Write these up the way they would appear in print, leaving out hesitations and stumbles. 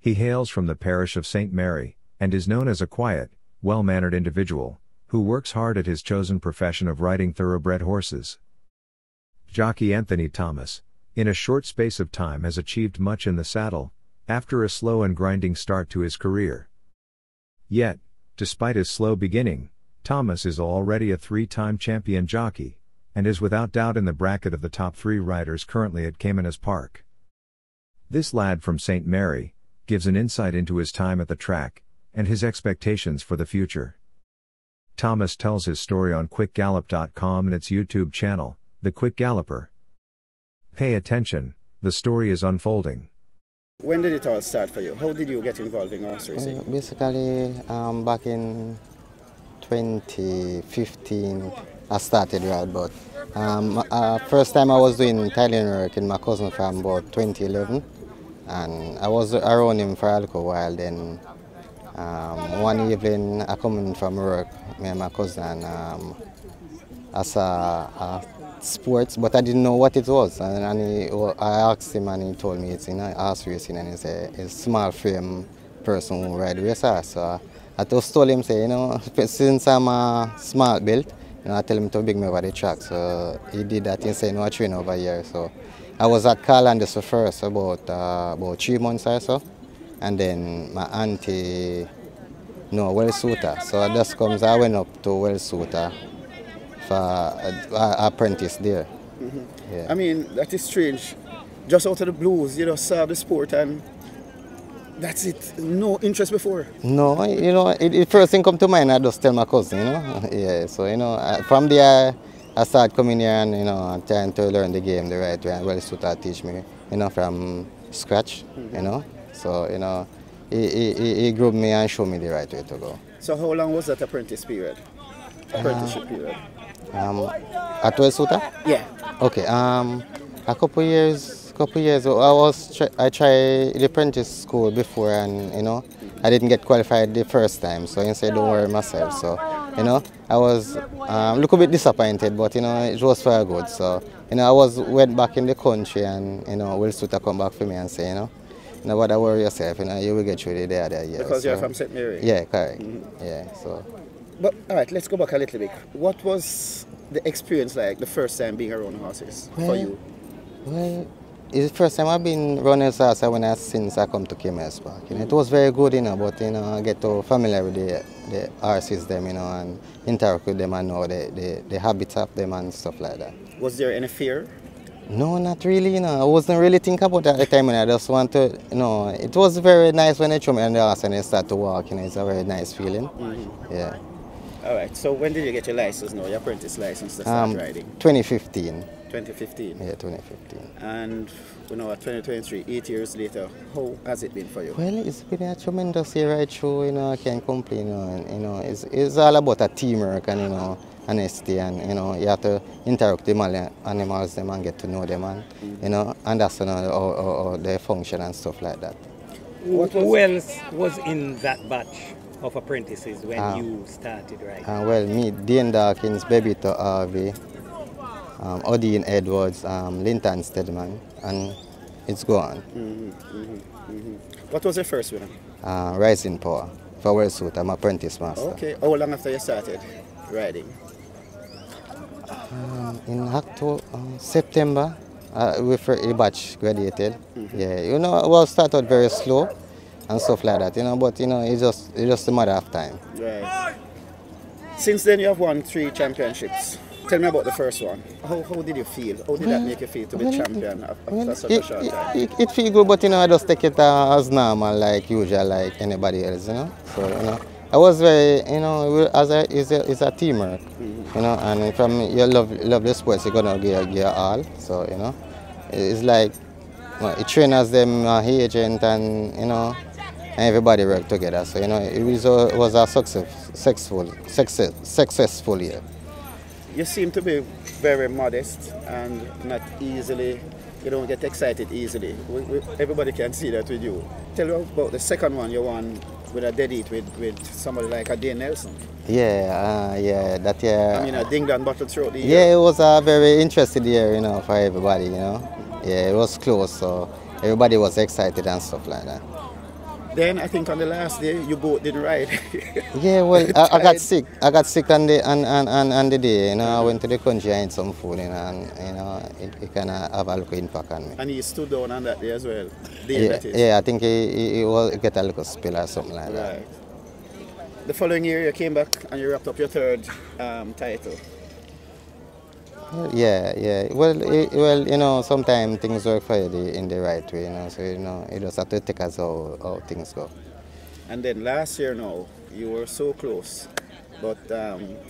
He hails from the parish of St. Mary, and is known as a quiet, well-mannered individual, who works hard at his chosen profession of riding thoroughbred horses. Jockey Anthony Thomas, in a short space of time has achieved much in the saddle, after a slow and grinding start to his career. Yet, despite his slow beginning, Thomas is already a three-time champion jockey, and is without doubt in the bracket of the top 3 riders currently at Caymanas Park. This lad from St. Mary gives an insight into his time at the track, and his expectations for the future. Thomas tells his story on QuickGallop.com and its YouTube channel, The Quick Galloper. Pay attention, the story is unfolding. When did it all start for you? How did you get involved in horse racing? Basically, back in 2015, I started ride, but first time I was doing Italian work in my cousin's farm about 2011, and I was around him for a little while. Then one evening I come in from work, me and my cousin, I saw sports, but I didn't know what it was. And I asked him, and he told me it's in horse racing, and he's a small frame person who ride racer. So I just told him, say, since I'm a small built, I tell him to bring me over the track. So he did that. He said, no, I train over here. So I was at Caymanas first about 3 months or so, and then my auntie, Well-Suta. So just comes, I went up to Well-Suta for an apprentice there. Mm-hmm. Yeah. I mean, that is strange. Just out of the blues, you just saw the sport and that's it. No interest before? No, it first thing come to mind, I just tell my cousin, Yeah, so, from there, I started coming here and, trying to learn the game the right way. And Well-Suta teach me, from scratch, So, he groomed me and showed me the right way to go. So how long was that apprenticeship period? At Well-Suta? Yeah. Okay, a couple years I tried the apprentice school before, and I didn't get qualified the first time, so I said don't worry myself. So I was a little bit disappointed, but it was very good. So went back in the country, and Well-Suta come back for me and say no bother worry yourself, you will get through the other year. Because you're from St. Mary? Yeah, correct. Mm-hmm. Yeah, so. But all right, let's go back a little bit. What was the experience like the first time being around horses for you? Well, it's the first time I've been running horses since I come to Caymanas Park. It was very good, but I get to familiar with the horses them, and interact with them and know the habits of them and stuff like that. Was there any fear? No, not really. I wasn't really thinking about that at the time, and I just want to. It was very nice when they threw me on the horse and they start to walk. It's a very nice feeling. Mm-hmm. Yeah. All right. So when did you get your license? Your apprentice license to start riding? 2015. 2015. Yeah, 2015. And at 2023, 8 years later, how has it been for you? Well, it's been a tremendous year right through. I can't complain. It's all about a teamwork and honesty, and you have to interact with the animals them and get to know them, and understand how they function and stuff like that. Who else was in that batch of apprentices when you started riding? Well, me, Dean Dawkins, Bebito Harvey, Odin Edwards, Linton Stedman, and it's gone. What was your first winner? Rising Power for Well-Suta. I'm apprentice master. Okay. How long after you started riding? In September, a batch graduated. Yeah, I started very slow and stuff like that, but it's just a matter of time. Right. Since then, you have won 3 championships. Tell me about the first one. How did you feel? How did that make you feel to be champion after such a short time? It feels good, but I just take it as normal, like usual, like anybody else. So I was very, it's a teamwork, and from you love the sports, you're gonna give your all. So it's like it trainers them, agent, and everybody work together. So it was a successful year. You seem to be very modest and not easily. You don't get excited easily. Everybody can see that with you. Tell me about the second one you won with a dead heat with somebody like a Dane Nelson. Yeah, that year. I mean, a ding dong battle throughout the year. Yeah, it was a very interesting year, for everybody, Yeah, it was close, so everybody was excited and stuff like that. Then I think on the last day you both didn't ride. Yeah, well, I got sick. I got sick on the day. You know, I went to the country and ate some food, you know, and you know, it kind of have a little impact on me. And he stood down on that day as well. Yeah, I think he will get a little spill or something like that. Right. The following year you came back and you wrapped up your third title. Yeah. Well, you know, sometimes things work for you in the right way, you know. So you know, you just have to take us how things go. And then last year now, you were so close, but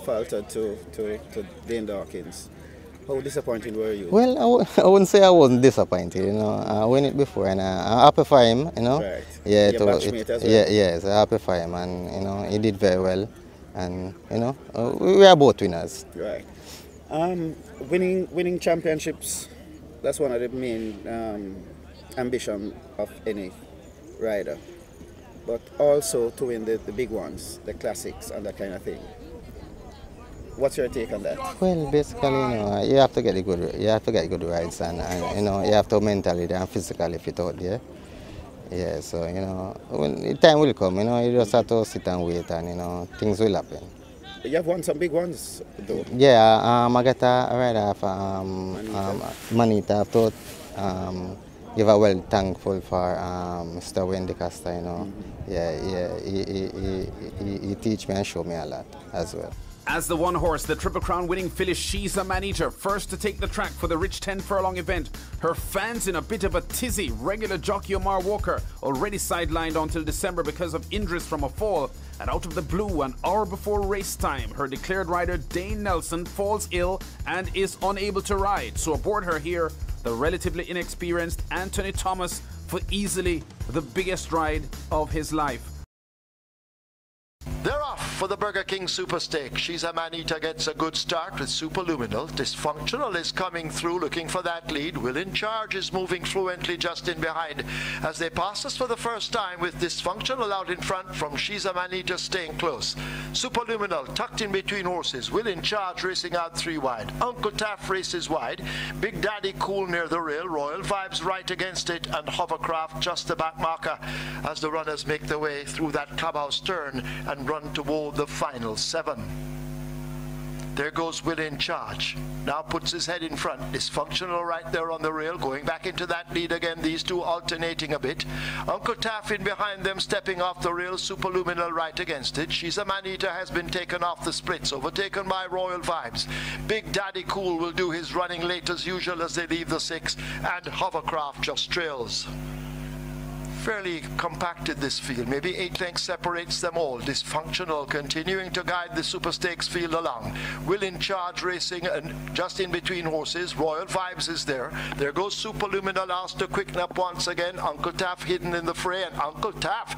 faltered to Dane Dawkins. How disappointed were you? Well, I wouldn't say I wasn't disappointed, you know. I won it before and I'm happy for him, you know. Right. Yeah, your batchmate as well. Yes, I'm happy for him and, you know, he did very well. And, you know, we are both winners. Right. Winning championships, that's one of the main ambition of any rider. But also to win the big ones, the classics and that kind of thing. What's your take on that? Well, basically, you know, you have to get good rides and you know, you have to mentally and physically fit out there. Yeah, so you know, when the time will come, you know, you just have to sit and wait and you know, things will happen. You have won some big ones though. Yeah, I get a rider for Manita. I thought you are well thankful for Mr. Wendy Costa, you know. He teach me and show me a lot as well. As the one horse, the Triple Crown winning filly She's a Man-Eater, first to take the track for the Rich 10 Furlong event. Her fans in a bit of a tizzy. Regular jockey Omar Walker already sidelined until December because of injuries from a fall. And out of the blue, an hour before race time, her declared rider Dane Nelson falls ill and is unable to ride. So aboard her here, the relatively inexperienced Anthony Thomas for easily the biggest ride of his life. They're off for the Burger King Super Stake. She's a Man-Eater gets a good start with Superluminal. Dysfunctional is coming through looking for that lead. Will in Charge is moving fluently just in behind as they pass us for the first time with Dysfunctional out in front from She's a Man-Eater staying close. Superluminal tucked in between horses. Will in Charge racing out 3 wide. Uncle Taff races wide. Big Daddy Cool near the rail. Royal Vibes right against it and Hovercraft just the back marker as the runners make their way through that clubhouse turn and run toward the final 7. There goes Will in Charge. Now puts his head in front. Dysfunctional right there on the rail. Going back into that lead again. These two alternating a bit. Uncle Taff in behind them stepping off the rail. Superluminal right against it. She's a Man-Eater has been taken off the splits. Overtaken by Royal Vibes. Big Daddy Cool will do his running late as usual as they leave the 6. And Hovercraft just trails. Fairly compacted this field, maybe 8 lengths separates them all. Dysfunctional continuing to guide the Super Stakes field along. Will in Charge racing and just in between horses. Royal Vibes is there. There goes Superluminal asked to quicken up once again. Uncle Taff hidden in the fray and Uncle Taff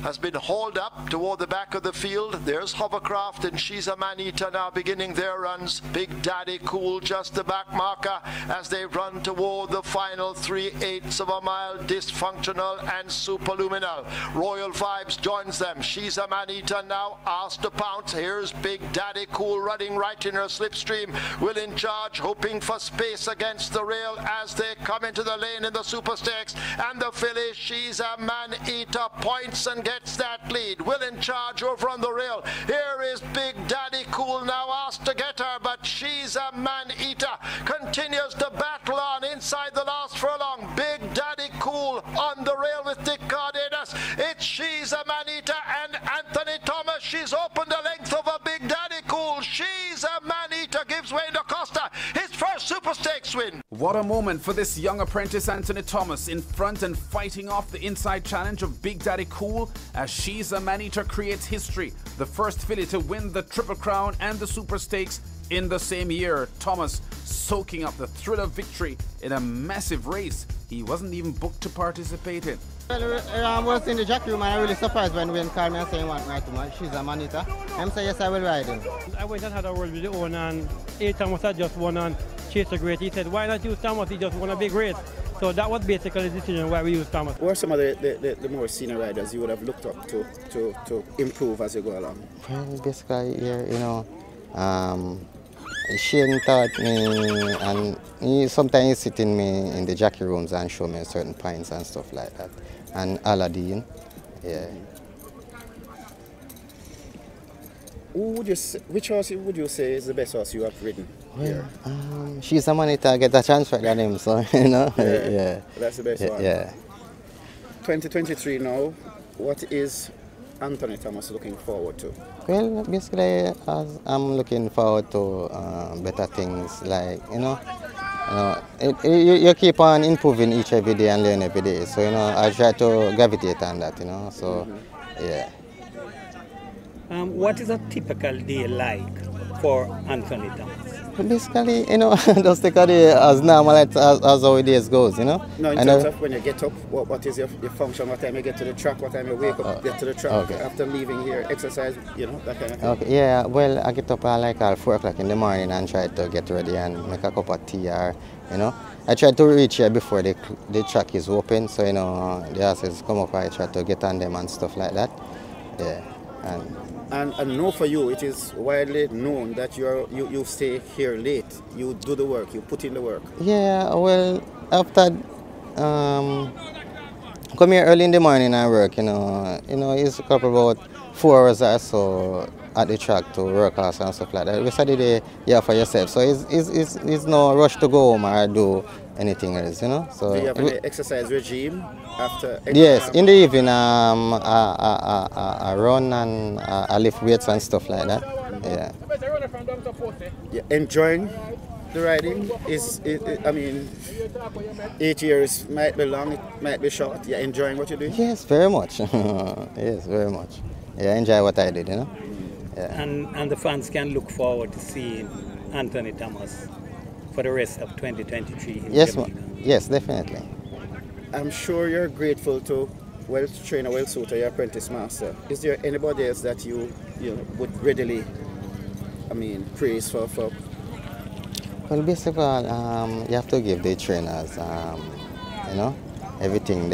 has been hauled up toward the back of the field. There's Hovercraft and She's a Man-Eater now beginning their runs. Big Daddy Cool just the back marker as they run toward the final 3/8 of a mile. Dysfunctional and Superluminal. Royal Vibes joins them. She's a Man-Eater now asked to pounce. Here's Big Daddy Cool running right in her slipstream. Will in Charge hoping for space against the rail as they come into the lane in the Super Stakes. And the filly She's a Man-Eater points and gets that lead. Will in Charge over on the rail. Here is Big Daddy Cool now asked to get her, but She's a Man-Eater continues to battle on inside the last furlong. Big Daddy Cool on the rail with Dick Cardenas. It's She's a Man-Eater and Anthony Thomas. She's opened the length of a Big Daddy Cool. She's a Man-Eater gives way to Costa. His first Super Stakes win. What a moment for this young apprentice Anthony Thomas, in front and fighting off the inside challenge of Big Daddy Cool as She's a Man-Eater creates history. The first filly to win the Triple Crown and the Super Stakes in the same year. Thomas soaking up the thrill of victory in a massive race he wasn't even booked to participate in. Well, I was in the jockey room and I really surprised when Wayne called me and said he want me to ride. She's a Man-Eater. I'm saying yes, I will ride him. I went and had a word with the owner and Thomas had just won on Chase the Great. He said, why not use Thomas? He just won a big race. So that was basically the decision why we used Thomas. Who are some of the more senior riders you would have looked up to improve as you go along? Well, basically, yeah, you know, Shane taught me, and sometimes he sit in me in the jockey rooms and show me certain points and stuff like that. And Aladdin, Yeah. Which horse would you say is the best horse you have ridden here? She's a money to get a chance for that him, so you know. Yeah. That's the best one. Yeah. 2023 now. What is Anthony Thomas looking forward to? Well, basically, I'm looking forward to better things, like you keep on improving each every day and learn every day. So I try to gravitate on that. So yeah. What is a typical day like for Anthony Thomas? Basically, just take a day as normal as our days goes, No, in terms of when you get up, what is your function? What time you get to the track? What time you wake up, get to the track? Okay. After leaving here, exercise, that kind of thing? Okay, yeah, well, I get up like at 4 o'clock in the morning and try to get ready and make a cup of tea I try to reach here before the track is open, so, the horses come up, I try to get on them and stuff like that, yeah. And know for you, it is widely known that you stay here late. You do the work. You put in the work. Yeah, well, after come here early in the morning and work, it's a couple about 4 hours or so at the track to work also and stuff like that. The rest of the day, you have for yourself. So it's no rush to go home or do anything else, So do you have any exercise regime after? Yes, in the evening, I run and I lift weights and stuff like that. Yeah. You're enjoying the riding? I mean, 8 years might be long, it might be short. You're enjoying what you're doing? Yes, very much. Yes, very much. Yeah, I enjoy what I did, Yeah. And the fans can look forward to seeing Anthony Thomas for the rest of 2023 in Jamaica. Yes, definitely. I'm sure you're grateful to trainer, well-suited, your apprentice master. Is there anybody else that you would readily, praise for? Well, basically, you have to give the trainers, everything.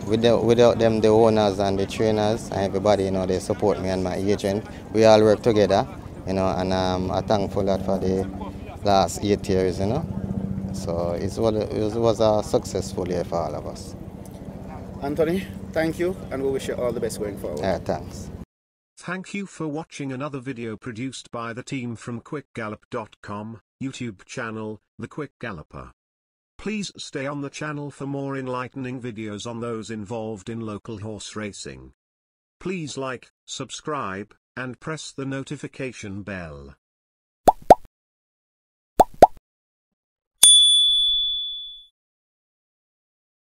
Without them, the owners and the trainers and everybody, they support me and my agent. We all work together, and I'm thankful that for the last 8 years, So it was a successful year for all of us. Anthony, thank you, and we wish you all the best going forward. Thanks. Thank you for watching another video produced by the team from QuickGallop.com, YouTube channel, The Quick Galloper. Please stay on the channel for more enlightening videos on those involved in local horse racing. Please like, subscribe, and press the notification bell.